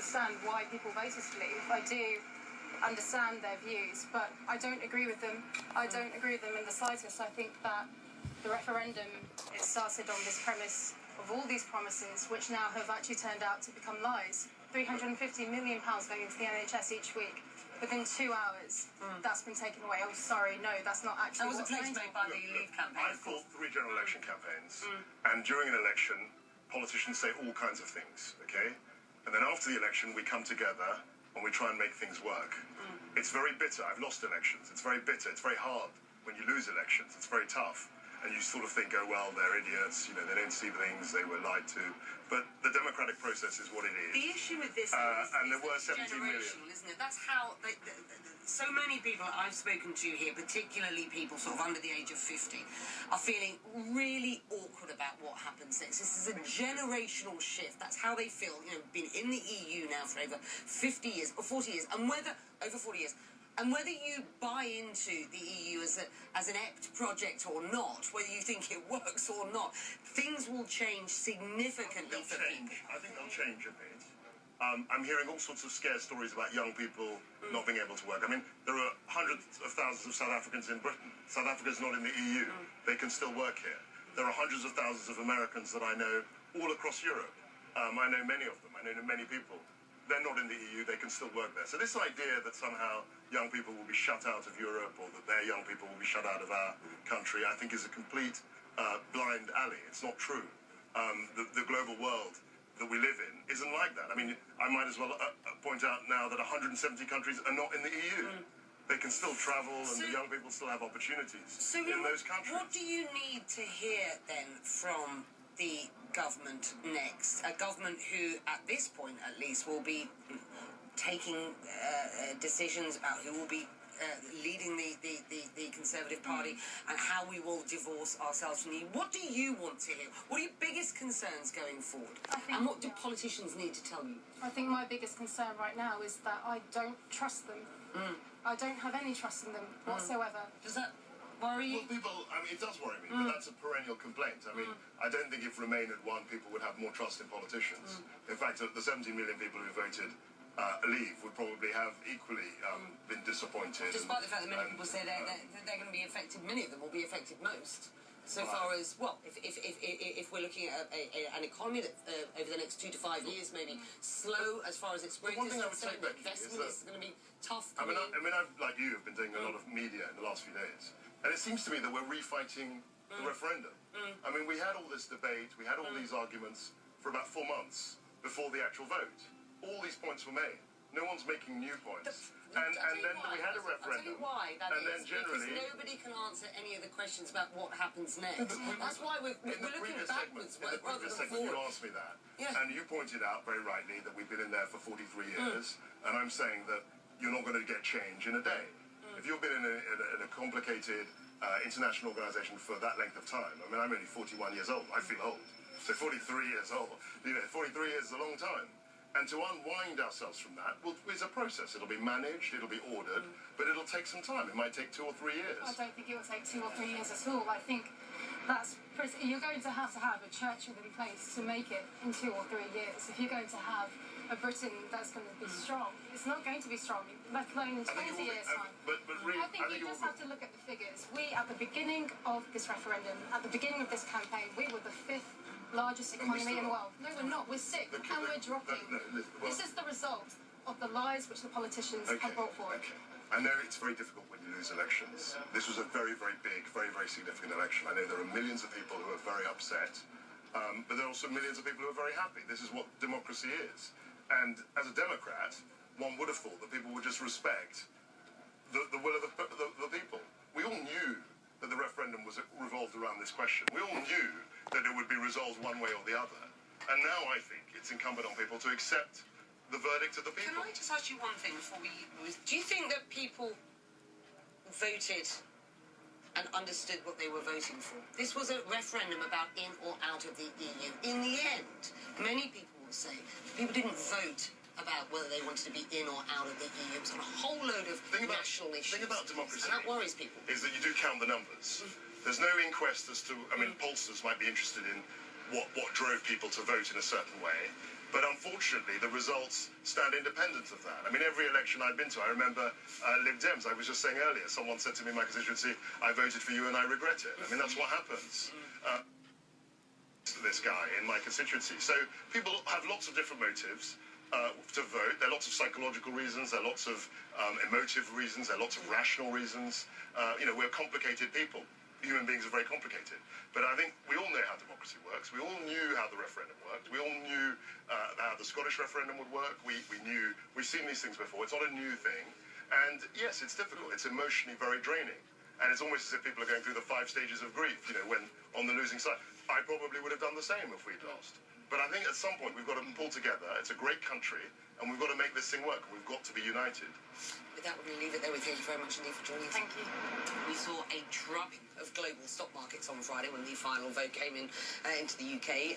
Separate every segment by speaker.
Speaker 1: understand why people voted to leave. I do understand their views, but I don't agree with them. I don't agree with them in the slightest. I think that the referendum, it started on this premise of all these promises, which now have actually turned out to become lies. £350 million going into the NHS each week. Within 2 hours, that's been taken away. Oh, sorry, no, that's not actually.
Speaker 2: That was a pledge made by the Leave campaign.
Speaker 3: I fought 3 general election campaigns, and during an election, politicians say all kinds of things, okay? And then after the election, we come together and we try and make things work. It's very bitter. I've lost elections. It's very bitter. It's very hard when you lose elections. It's very tough. And you sort of think, oh, well, they're idiots, you know, they don't see things, they were lied to. But the democratic process is what it is.
Speaker 2: The issue with this
Speaker 3: and there were
Speaker 2: it's
Speaker 3: 17 million.
Speaker 2: Isn't it? That's how so many people I've spoken to here, particularly people sort of under the age of 50, are feeling really awkward about what happens next. This is a generational shift. That's how they feel. You know, been in the EU now for over 50 years, or 40 years, and over 40 years. And whether you buy into the EU as an apt project or not, whether you think it works or not, things will change significantly for people.
Speaker 3: I think they'll change a bit. I'm hearing all sorts of scare stories about young people not being able to work. I mean, there are hundreds of thousands of South Africans in Britain. South Africa's not in the EU. They can still work here. There are hundreds of thousands of Americans that I know all across Europe. I know many of them. I know many people. They're not in the EU, they can still work there. So this idea that somehow young people will be shut out of Europe or that their young people will be shut out of our country, I think is a complete blind alley. It's not true. The global world that we live in isn't like that. I mean, I might as well point out now that 170 countries are not in the EU. They can still travel and the young people still have opportunities in those countries.
Speaker 2: What do you need to hear then from the government next? A government who, at this point at least, will be taking decisions about who will be leading the Conservative Party and how we will divorce ourselves from the EU. What do you want to hear? What are your biggest concerns going forward? And what do politicians need to tell you?
Speaker 1: I think my biggest concern right now is that I don't trust them. I don't have any trust in them whatsoever.
Speaker 2: Does that worry you?
Speaker 3: Well, people, I mean, it does worry me, but that's a perennial complaint. I mean, I don't think if Remain had won, people would have more trust in politicians. In fact, the 17 million people who voted Leave would probably have equally been disappointed.
Speaker 2: Despite the fact that many people say they're going to be affected, many of them will be affected most. So far as, well, if we're looking at an economy that over the next 2 to 5 years maybe slow as far as its growth is concerned, investment is going to be tough.
Speaker 3: I mean, I've, like you, have been doing a lot of media in the last few days, and it seems to me that we're refighting the referendum. I mean, we had all this debate, we had all these arguments for about 4 months before the actual vote. All these points were made. No one's making new points. And then we had a referendum.
Speaker 2: I'll tell you why that
Speaker 3: and
Speaker 2: is,
Speaker 3: then generally,
Speaker 2: because nobody can answer any of the questions about what happens next. That's why we're looking backwards rather than forward.
Speaker 3: You asked me that.
Speaker 2: Yeah.
Speaker 3: And you pointed out very rightly that we've been in there for 43 years, and I'm saying that you're not going to get change in a day. If you've been in a complicated international organisation for that length of time, I mean, I'm only 41 years old. I feel old. So 43 years old. You know, 43 years is a long time. And to unwind ourselves from that is a process. It'll be managed, it'll be ordered, but it'll take some time. It might take 2 or 3 years.
Speaker 1: I don't think it will take 2 or 3 years at all. I think you're going to have a church within place to make it in 2 or 3 years. If you're going to have a Britain that's going to be strong, it's not going to be strong, let alone in 20 years' time.
Speaker 3: Really,
Speaker 1: I think you just have to look at the figures. We, at the beginning of this referendum, at the beginning of this campaign, we were the 5th largest economy in the world. No, we're not. We're 6th, and we're dropping. This is the result of the lies which the politicians have brought forward.
Speaker 3: Okay. I know it's very difficult when you lose elections. This was a very, very big, very, very significant election. I know there are millions of people who are very upset, but there are also millions of people who are very happy. This is what democracy is. And as a Democrat, one would have thought that people would just respect the will of the people. We all knew that the referendum was revolved around this question. We all knew that it would be resolved one way or the other. And now I think it's incumbent on people to accept the verdict of the people.
Speaker 2: Can I just ask you one thing before we... Do you think that people voted and understood what they were voting for? This was a referendum about in or out of the EU. In the end, many people will say people didn't vote about whether they wanted to be in or out of the EU. It was on a whole load of national issues.
Speaker 3: The thing about democracy...
Speaker 2: And that worries people.
Speaker 3: ...is that you do count the numbers. There's no inquest as to... I mean, pollsters might be interested in what drove people to vote in a certain way. But unfortunately, the results stand independent of that. I mean, every election I've been to, I remember Lib Dems. I was just saying earlier, someone said to me in my constituency, I voted for you and I regret it. I mean, that's what happens. This guy in my constituency. So people have lots of different motives to vote. There are lots of psychological reasons. There are lots of emotive reasons. There are lots of rational reasons. We're complicated people. Human beings are very complicated. But I think we all know how democracy works. We all knew how the referendum worked. We all knew how the Scottish referendum would work. We've seen these things before. It's not a new thing. And yes, it's difficult. It's emotionally very draining. And it's almost as if people are going through the 5 stages of grief, when on the losing side. I probably would have done the same if we'd lost. But I think at some point we've got to pull together. It's a great country, and we've got to make this thing work. We've got to be united.
Speaker 2: With that, we're going to leave it there. We thank you very much indeed for joining us.
Speaker 1: Thank you.
Speaker 2: We saw a drubbing of global stock markets on Friday when the final vote came into the UK.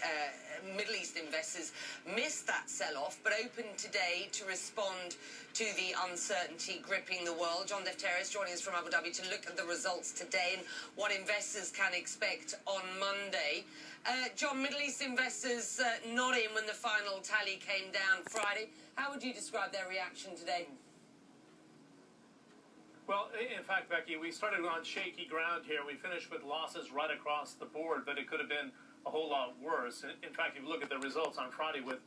Speaker 2: Middle East investors missed that sell-off, but opened today to respond to the uncertainty gripping the world. John Defteris joining us from Abu Dhabi to look at the results today and what investors can expect on Monday. John, Middle East investors not in when the final tally came down Friday. How would you describe their reaction today?
Speaker 4: Well, in fact, Becky, we started on shaky ground here. We finished with losses right across the board, but it could have been a whole lot worse. In fact, if you look at the results on Friday with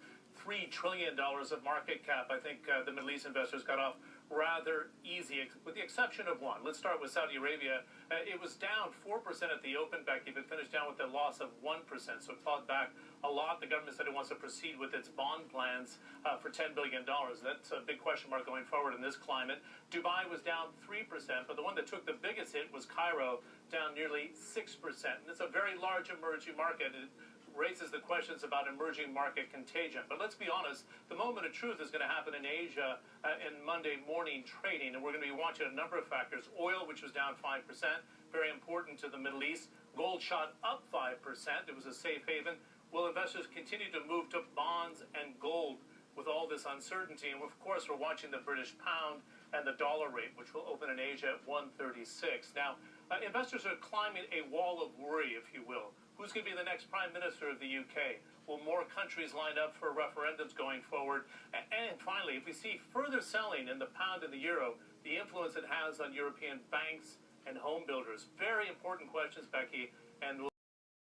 Speaker 4: $3 trillion of market cap, I think the Middle East investors got off rather easy, with the exception of one. Let's start with Saudi Arabia. It was down 4% at the open, Becky, but finished down with a loss of 1%, so it clawed back a lot. The government said it wants to proceed with its bond plans for $10 billion. That's a big question mark going forward in this climate. Dubai was down 3%, but the one that took the biggest hit was Cairo, down nearly 6%. And it's a very large emerging market. It raises the questions about emerging market contagion. But let's be honest, the moment of truth is going to happen in Asia in Monday morning trading, and we're going to be watching a number of factors. Oil, which was down 5%, very important to the Middle East. Gold shot up 5%. It was a safe haven. Will investors continue to move to bonds and gold with all this uncertainty? And of course, we're watching the British pound and the dollar rate, which will open in Asia at 136. Now, investors are climbing a wall of worry, if you will. Who's going to be the next Prime Minister of the UK? Will more countries line up for referendums going forward? And finally, if we see further selling in the pound and the euro, the influence it has on European banks and home builders. Very important questions, Becky, and